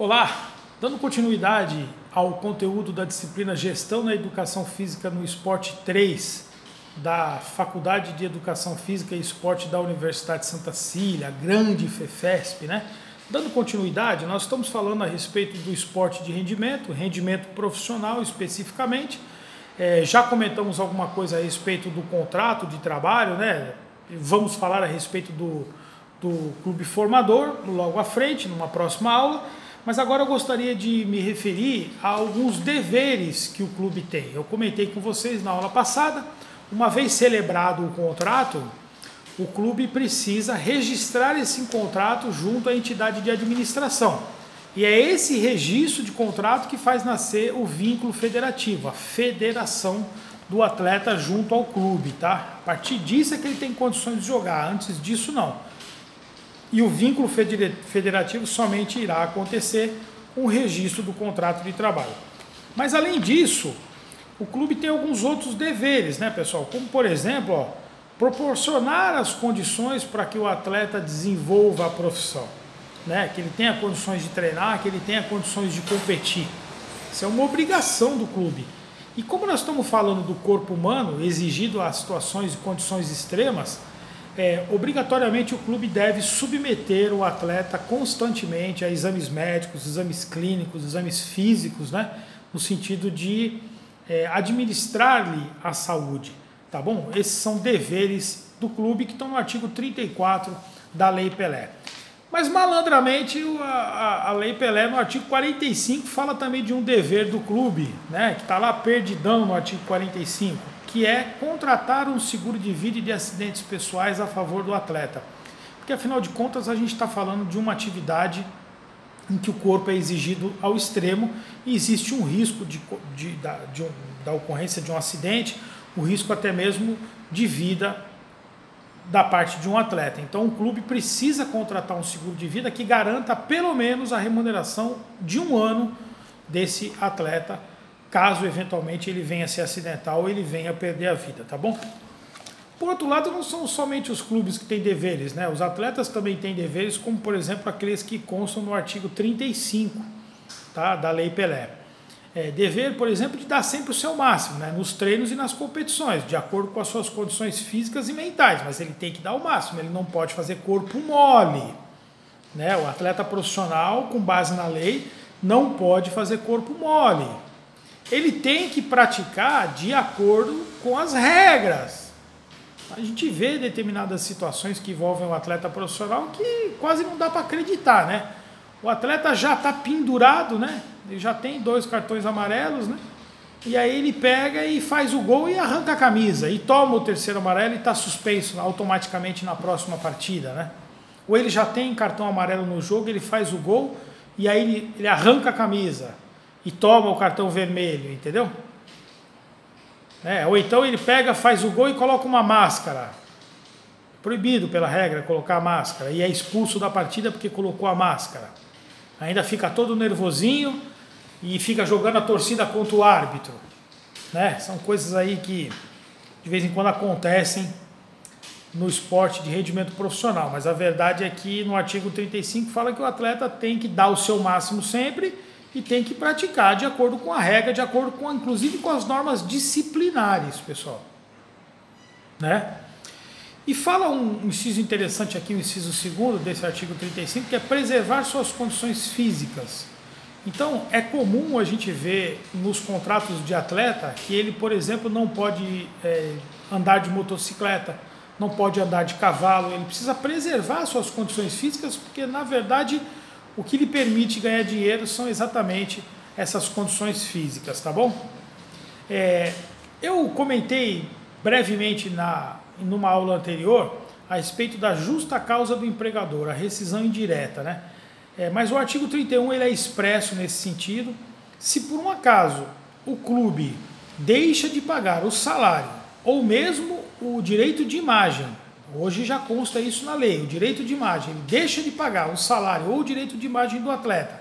Olá, dando continuidade ao conteúdo da disciplina Gestão na Educação Física no Esporte 3, da Faculdade de Educação Física e Esporte da Universidade de Santa Cília, grande FEFESP, né? Dando continuidade, nós estamos falando a respeito do esporte de rendimento profissional especificamente. Já comentamos alguma coisa a respeito do contrato de trabalho, né? Vamos falar a respeito do clube formador logo à frente, numa próxima aula. Mas agora eu gostaria de me referir a alguns deveres que o clube tem. Eu comentei com vocês na aula passada, uma vez celebrado o contrato, o clube precisa registrar esse contrato junto à entidade de administração. E é esse registro de contrato que faz nascer o vínculo federativo, a federação do atleta junto ao clube, tá? A partir disso é que ele tem condições de jogar, antes disso não. E o vínculo federativo somente irá acontecer com o registro do contrato de trabalho. Mas além disso, o clube tem alguns outros deveres, né, pessoal? Como, por exemplo, proporcionar as condições para que o atleta desenvolva a profissão, né? Que ele tenha condições de treinar, que ele tenha condições de competir. Isso é uma obrigação do clube. E como nós estamos falando do corpo humano, exigido a situações e condições extremas, obrigatoriamente o clube deve submeter o atleta constantemente a exames médicos, exames clínicos, exames físicos, né? No sentido de administrar-lhe a saúde, tá bom? Esses são deveres do clube que estão no artigo 34 da Lei Pelé. Mas malandramente a Lei Pelé no artigo 45 fala também de um dever do clube, né? Que está lá perdidão no artigo 45. Que é contratar um seguro de vida e de acidentes pessoais a favor do atleta. Porque, afinal de contas, a gente está falando de uma atividade em que o corpo é exigido ao extremo e existe um risco da ocorrência de um acidente, o risco até mesmo de vida da parte de um atleta. Então, o clube precisa contratar um seguro de vida que garanta pelo menos a remuneração de um ano desse atleta, caso eventualmente ele venha a se acidentar ou ele venha a perder a vida, tá bom? Por outro lado, não são somente os clubes que têm deveres, né? Os atletas também têm deveres, como por exemplo aqueles que constam no artigo 35, tá? Da Lei Pelé. Dever, por exemplo, de dar sempre o seu máximo, né? Nos treinos e nas competições, de acordo com as suas condições físicas e mentais, mas ele tem que dar o máximo, ele não pode fazer corpo mole, né? O atleta profissional, com base na lei, não pode fazer corpo mole. Ele tem que praticar de acordo com as regras. A gente vê determinadas situações que envolvem o atleta profissional que quase não dá para acreditar, né? O atleta já está pendurado, né? Ele já tem 2 cartões amarelos, né? E aí ele pega e faz o gol e arranca a camisa e toma o 3º amarelo e está suspenso automaticamente na próxima partida, né? Ou ele já tem cartão amarelo no jogo, ele faz o gol e aí ele arranca a camisa e toma o cartão vermelho, entendeu? Ou então ele pega, faz o gol e coloca uma máscara. Proibido pela regra colocar a máscara. E é expulso da partida porque colocou a máscara. Ainda fica todo nervosinho e fica jogando a torcida contra o árbitro, né? São coisas aí que de vez em quando acontecem no esporte de rendimento profissional. Mas a verdade é que no artigo 35 fala que o atleta tem que dar o seu máximo sempre e tem que praticar de acordo com a regra, de acordo com, inclusive, com as normas disciplinares, pessoal. Né? E fala um inciso interessante aqui, o inciso 2º desse artigo 35, que é preservar suas condições físicas. Então, é comum a gente ver nos contratos de atleta que ele, por exemplo, não pode andar de motocicleta, não pode andar de cavalo, ele precisa preservar suas condições físicas, porque, na verdade, o que lhe permite ganhar dinheiro são exatamente essas condições físicas, tá bom? Eu comentei brevemente numa aula anterior a respeito da justa causa do empregador, a rescisão indireta, né? Mas o artigo 31 ele é expresso nesse sentido. Se por um acaso o clube deixa de pagar o salário ou mesmo o direito de imagem, hoje já consta isso na lei, o direito de imagem, ele deixa de pagar o salário ou o direito de imagem do atleta,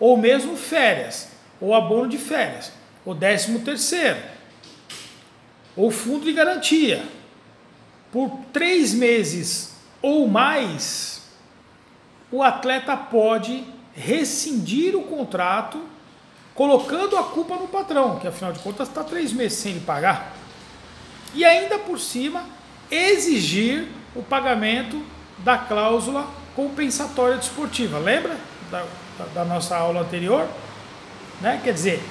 ou mesmo férias, ou abono de férias, ou 13º, ou fundo de garantia, por 3 meses ou mais, o atleta pode rescindir o contrato, colocando a culpa no patrão, que afinal de contas está 3 meses sem ele pagar. E ainda por cima, exigir o pagamento da cláusula compensatória desportiva. Lembra da nossa aula anterior? Né? Quer dizer,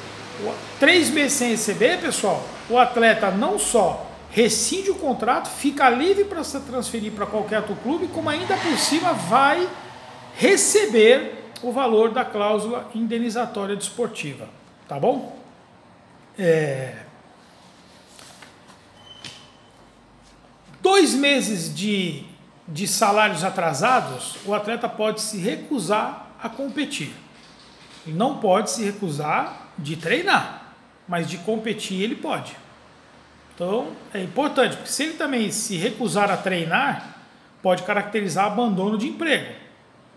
3 meses sem receber, pessoal, o atleta não só rescinde o contrato, fica livre para se transferir para qualquer outro clube, como ainda por cima vai receber o valor da cláusula indenizatória desportiva. Tá bom? 2 meses de salários atrasados, o atleta pode se recusar a competir. Ele não pode se recusar de treinar, mas de competir ele pode. Então é importante, porque se ele também se recusar a treinar, pode caracterizar abandono de emprego.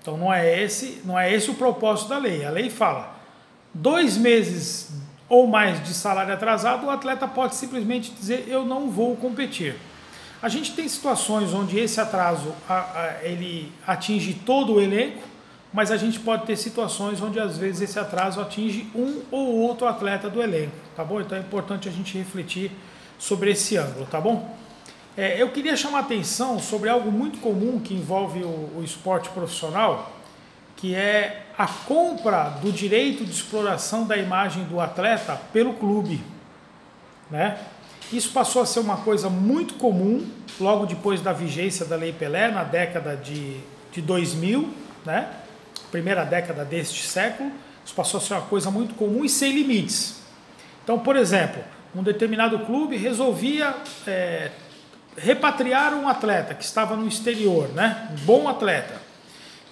Então não é esse o propósito da lei. A lei fala 2 meses ou mais de salário atrasado, o atleta pode simplesmente dizer eu não vou competir. A gente tem situações onde esse atraso ele atinge todo o elenco, mas a gente pode ter situações onde às vezes esse atraso atinge um ou outro atleta do elenco, tá bom? Então é importante a gente refletir sobre esse ângulo, tá bom? Eu queria chamar a atenção sobre algo muito comum que envolve o esporte profissional, que é a compra do direito de exploração da imagem do atleta pelo clube, né? Isso passou a ser uma coisa muito comum logo depois da vigência da Lei Pelé, na década de 2000, né? Primeira década deste século. Isso passou a ser uma coisa muito comum e sem limites. Então, por exemplo, um determinado clube resolvia repatriar um atleta que estava no exterior, né? Um bom atleta.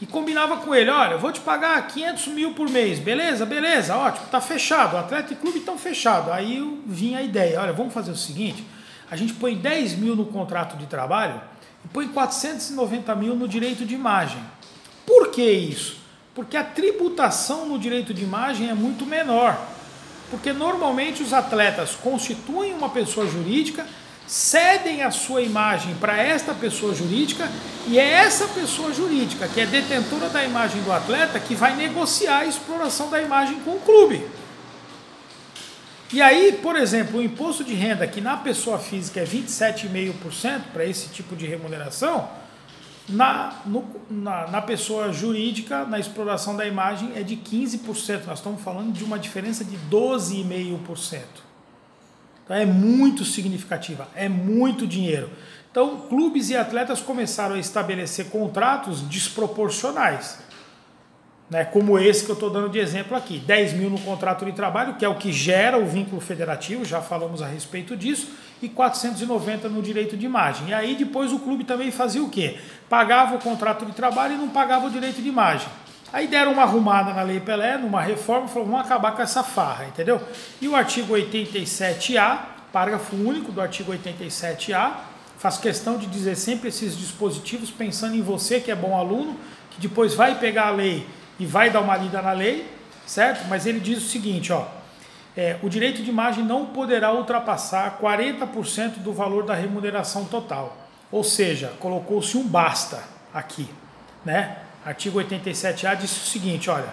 E combinava com ele, olha, eu vou te pagar 500 mil por mês, beleza? Beleza, ótimo, tá fechado, o atleta e clube estão fechados. Aí vinha a ideia, olha, vamos fazer o seguinte, a gente põe 10 mil no contrato de trabalho e põe 490 mil no direito de imagem. Por que isso? Porque a tributação no direito de imagem é muito menor. Porque normalmente os atletas constituem uma pessoa jurídica, cedem a sua imagem para esta pessoa jurídica e é essa pessoa jurídica, que é detentora da imagem do atleta, que vai negociar a exploração da imagem com o clube. E aí, por exemplo, o imposto de renda, que na pessoa física é 27,5% para esse tipo de remuneração, na pessoa jurídica, na exploração da imagem, é de 15%. Nós estamos falando de uma diferença de 12,5%. Então é muito significativa, é muito dinheiro. Então, clubes e atletas começaram a estabelecer contratos desproporcionais, né? Como esse que eu estou dando de exemplo aqui. 10 mil no contrato de trabalho, que é o que gera o vínculo federativo, já falamos a respeito disso, e 490 no direito de imagem. E aí depois o clube também fazia o quê? Pagava o contrato de trabalho e não pagava o direito de imagem. Aí deram uma arrumada na Lei Pelé, numa reforma, falaram, vamos acabar com essa farra, entendeu? E o artigo 87A, parágrafo único do artigo 87A, faz questão de dizer sempre esses dispositivos, pensando em você que é bom aluno, que depois vai pegar a lei e vai dar uma lida na lei, certo? Mas ele diz o seguinte, ó, o direito de imagem não poderá ultrapassar 40% do valor da remuneração total. Ou seja, colocou-se um basta aqui, né? Artigo 87A diz o seguinte, olha,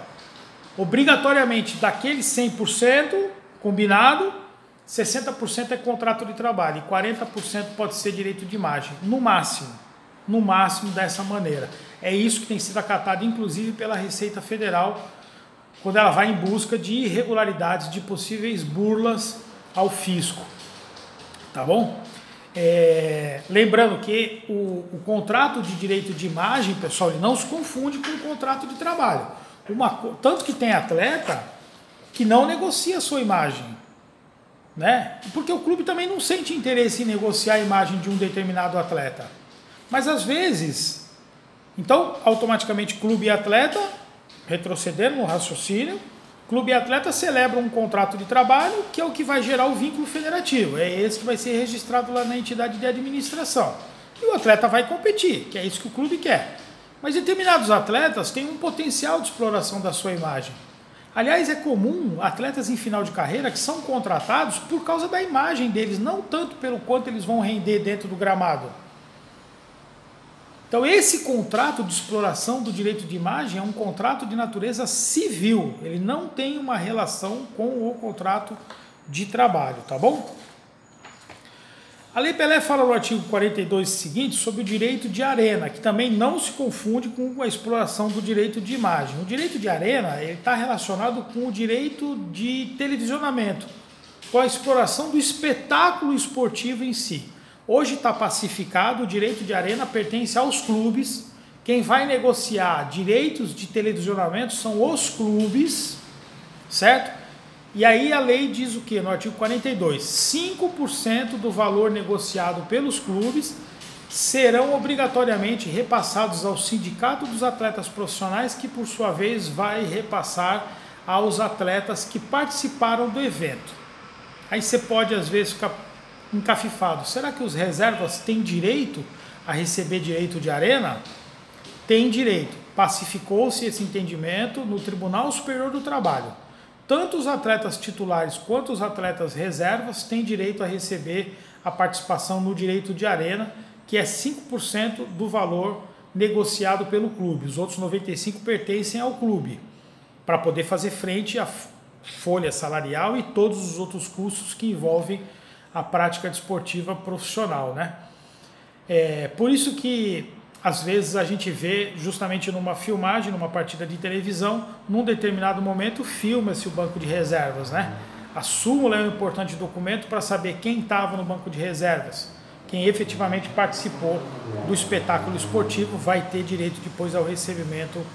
obrigatoriamente daquele 100% combinado, 60% é contrato de trabalho e 40% pode ser direito de imagem, no máximo dessa maneira. É isso que tem sido acatado, inclusive, pela Receita Federal, quando ela vai em busca de irregularidades, de possíveis burlas ao fisco. Tá bom? Lembrando que o contrato de direito de imagem, pessoal, ele não se confunde com o contrato de trabalho. Tanto que tem atleta que não negocia a sua imagem, né? Porque o clube também não sente interesse em negociar a imagem de um determinado atleta. Mas às vezes, então automaticamente clube e atleta, retrocedendo no raciocínio, clube e atleta celebram um contrato de trabalho que é o que vai gerar o vínculo federativo. É esse que vai ser registrado lá na entidade de administração. E o atleta vai competir, que é isso que o clube quer. Mas determinados atletas têm um potencial de exploração da sua imagem. Aliás, é comum atletas em final de carreira que são contratados por causa da imagem deles, não tanto pelo quanto eles vão render dentro do gramado. Então esse contrato de exploração do direito de imagem é um contrato de natureza civil, ele não tem uma relação com o contrato de trabalho, tá bom? A Lei Pelé fala no artigo 42 seguinte sobre o direito de arena, que também não se confunde com a exploração do direito de imagem. O direito de arena está relacionado com o direito de televisionamento, com a exploração do espetáculo esportivo em si. Hoje está pacificado, o direito de arena pertence aos clubes. Quem vai negociar direitos de televisionamento são os clubes, certo? E aí a lei diz o que? No artigo 42, 5% do valor negociado pelos clubes serão obrigatoriamente repassados ao sindicato dos atletas profissionais, que por sua vez vai repassar aos atletas que participaram do evento. Aí você pode às vezes ficar encafifado, será que os reservas têm direito a receber direito de arena? Tem direito, pacificou-se esse entendimento no Tribunal Superior do Trabalho. Tanto os atletas titulares quanto os atletas reservas têm direito a receber a participação no direito de arena, que é 5% do valor negociado pelo clube. Os outros 95% pertencem ao clube, para poder fazer frente à folha salarial e todos os outros custos que envolvem a prática desportiva profissional, né? Por isso que às vezes a gente vê justamente numa filmagem, numa partida de televisão, num determinado momento filma-se o banco de reservas, né? A súmula é um importante documento para saber quem estava no banco de reservas. Quem efetivamente participou do espetáculo esportivo vai ter direito depois ao recebimento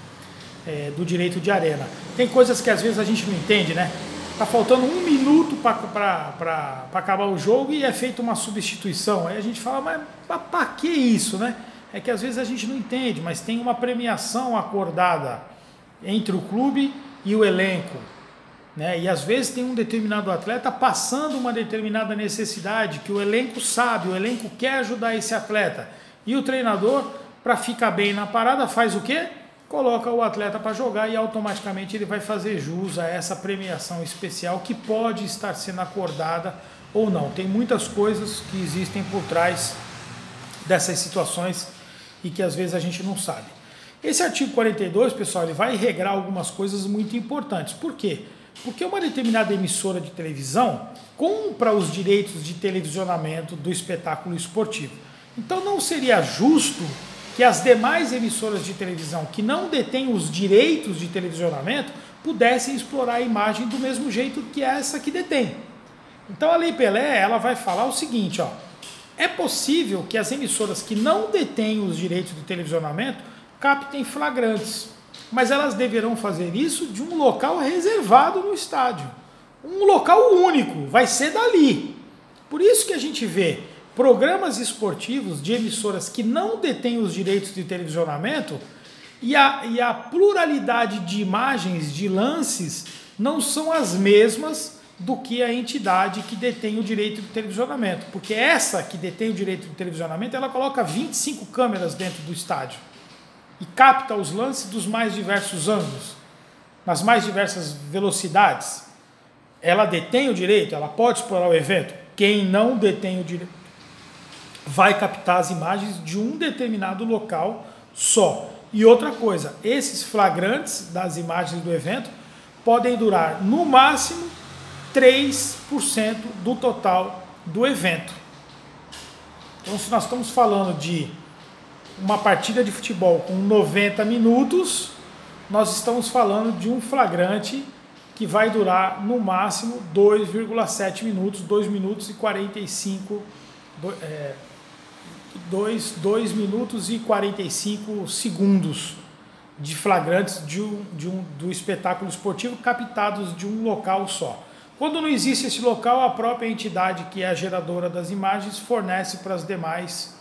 do direito de arena. Tem coisas que às vezes a gente não entende, né? Tá faltando 1 minuto para acabar o jogo e é feita uma substituição. Aí a gente fala, mas para que isso, né? É que às vezes a gente não entende, mas tem uma premiação acordada entre o clube e o elenco, né? E às vezes tem um determinado atleta passando uma determinada necessidade que o elenco sabe, o elenco quer ajudar esse atleta. E o treinador, para ficar bem na parada, faz o quê? Coloca o atleta para jogar e automaticamente ele vai fazer jus a essa premiação especial que pode estar sendo acordada ou não. Tem muitas coisas que existem por trás dessas situações e que às vezes a gente não sabe. Esse artigo 42, pessoal, ele vai regrar algumas coisas muito importantes. Por quê? Porque uma determinada emissora de televisão compra os direitos de televisionamento do espetáculo esportivo. Então não seria justo que as demais emissoras de televisão que não detêm os direitos de televisionamento pudessem explorar a imagem do mesmo jeito que essa que detém. Então a Lei Pelé, ela vai falar o seguinte, ó: é possível que as emissoras que não detêm os direitos de televisionamento captem flagrantes, mas elas deverão fazer isso de um local reservado no estádio. Um local único, vai ser dali. Por isso que a gente vê programas esportivos de emissoras que não detêm os direitos de televisionamento e a pluralidade de imagens, de lances, não são as mesmas do que a entidade que detém o direito de televisionamento. Porque essa que detém o direito de televisionamento, ela coloca 25 câmeras dentro do estádio e capta os lances dos mais diversos ângulos, nas mais diversas velocidades. Ela detém o direito, ela pode explorar o evento. Quem não detém o direito vai captar as imagens de um determinado local só. E outra coisa, esses flagrantes das imagens do evento podem durar no máximo 3% do total do evento. Então, se nós estamos falando de uma partida de futebol com 90 minutos, nós estamos falando de um flagrante que vai durar no máximo 2,7 minutos, 2 minutos e 45 2 minutos e 45 segundos de flagrantes do espetáculo esportivo captados de um local só. Quando não existe esse local, a própria entidade que é a geradora das imagens fornece para as demais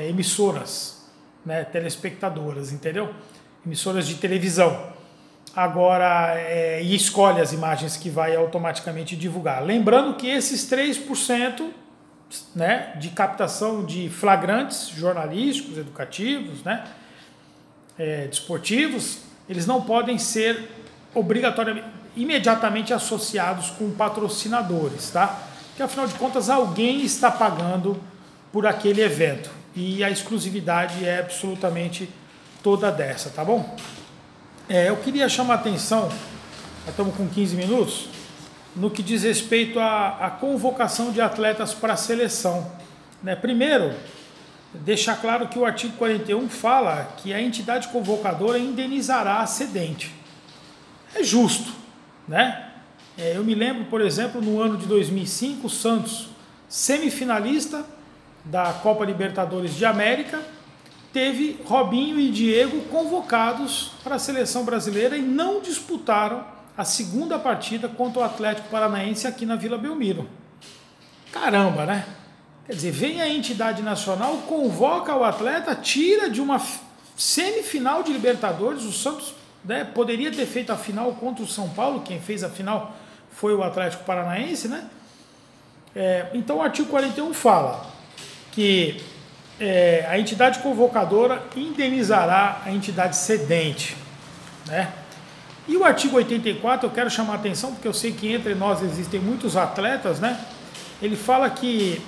emissoras, né, telespectadoras, entendeu? Emissoras de televisão. Agora, e escolhe as imagens que vai automaticamente divulgar. Lembrando que esses 3%, né, de captação de flagrantes jornalísticos, educativos, né, desportivos, eles não podem ser obrigatoriamente, imediatamente associados com patrocinadores, tá? Porque afinal de contas alguém está pagando por aquele evento. e a exclusividade é absolutamente toda dessa, tá bom? Eu queria chamar a atenção, já estamos com 15 minutos, no que diz respeito à convocação de atletas para a seleção, né? Primeiro, deixar claro que o artigo 41 fala que a entidade convocadora indenizará a cedente. É justo, né? Eu me lembro, por exemplo, no ano de 2005, o Santos, semifinalista da Copa Libertadores de América, teve Robinho e Diego convocados para a seleção brasileira e não disputaram a segunda partida contra o Atlético Paranaense aqui na Vila Belmiro. Caramba, né? Quer dizer, vem a entidade nacional, convoca o atleta, tira de uma semifinal de Libertadores. O Santos, né, poderia ter feito a final contra o São Paulo, quem fez a final foi o Atlético Paranaense, né? Então o artigo 41 fala que a entidade convocadora indenizará a entidade cedente, né? E o artigo 84, eu quero chamar a atenção, porque eu sei que entre nós existem muitos atletas, né? Ele fala que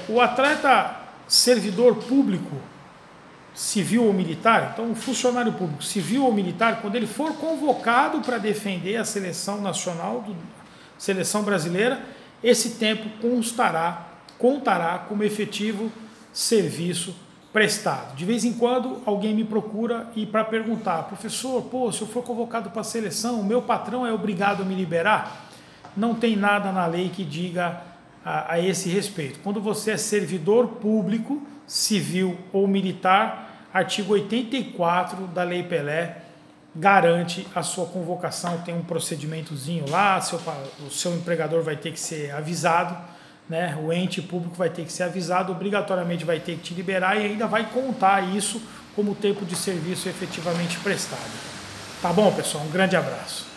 o atleta servidor público, civil ou militar, então o funcionário público, civil ou militar, quando ele for convocado para defender a seleção nacional, seleção brasileira, esse tempo contará como efetivo serviço prestado. De vez em quando alguém me procura para perguntar: professor, se eu for convocado para a seleção, o meu patrão é obrigado a me liberar? Não tem nada na lei que diga a esse respeito. Quando você é servidor público, civil ou militar, artigo 84 da Lei Pelé garante a sua convocação. Tem um procedimentozinho lá, o seu empregador vai ter que ser avisado, né? O ente público vai ter que ser avisado, obrigatoriamente vai ter que te liberar e ainda vai contar isso como tempo de serviço efetivamente prestado. Tá bom, pessoal? Um grande abraço.